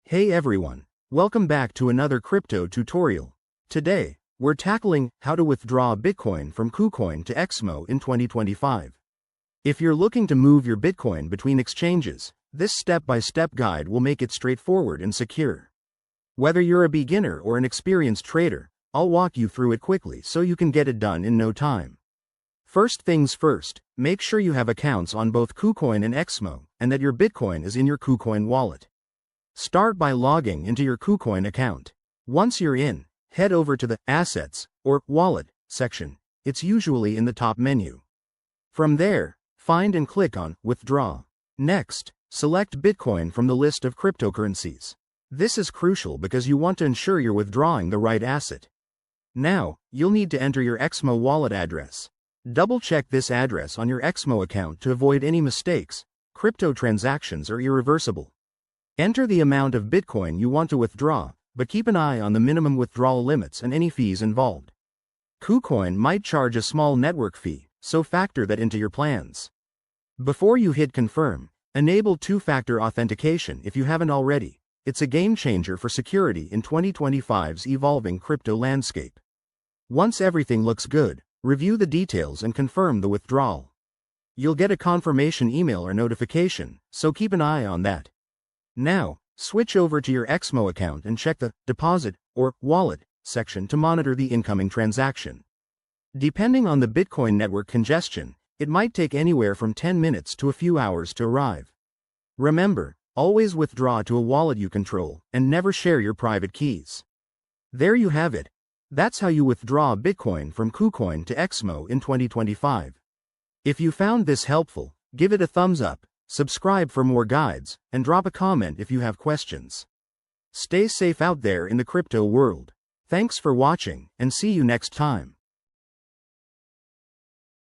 Hey everyone, welcome back to another crypto tutorial. Today, we're tackling how to withdraw Bitcoin from Kucoin to Exmo in 2025. If you're looking to move your Bitcoin between exchanges, this step-by-step guide will make it straightforward and secure. Whether you're a beginner or an experienced trader, I'll walk you through it quickly so you can get it done in no time. First things first, make sure you have accounts on both Kucoin and Exmo, and that your Bitcoin is in your Kucoin wallet. Start by logging into your Kucoin account. Once you're in, head over to the Assets or Wallet section. It's usually in the top menu. From there, find and click on Withdraw. Next, select Bitcoin from the list of cryptocurrencies. This is crucial because you want to ensure you're withdrawing the right asset. Now, you'll need to enter your Exmo wallet address. Double-check this address on your Exmo account to avoid any mistakes. Crypto transactions are irreversible. Enter the amount of Bitcoin you want to withdraw, but keep an eye on the minimum withdrawal limits and any fees involved. Kucoin might charge a small network fee, so factor that into your plans. Before you hit confirm, enable two-factor authentication if you haven't already. It's a game changer for security in 2025's evolving crypto landscape. Once everything looks good, review the details and confirm the withdrawal. You'll get a confirmation email or notification, so keep an eye on that. Now, switch over to your Exmo account and check the Deposit or Wallet section to monitor the incoming transaction. Depending on the Bitcoin network congestion, it might take anywhere from 10 minutes to a few hours to arrive. Remember, always withdraw to a wallet you control and never share your private keys. There you have it. That's how you withdraw Bitcoin from Kucoin to Exmo in 2025. If you found this helpful, give it a thumbs up. Subscribe for more guides, and drop a comment if you have questions. Stay safe out there in the crypto world. Thanks for watching, and see you next time.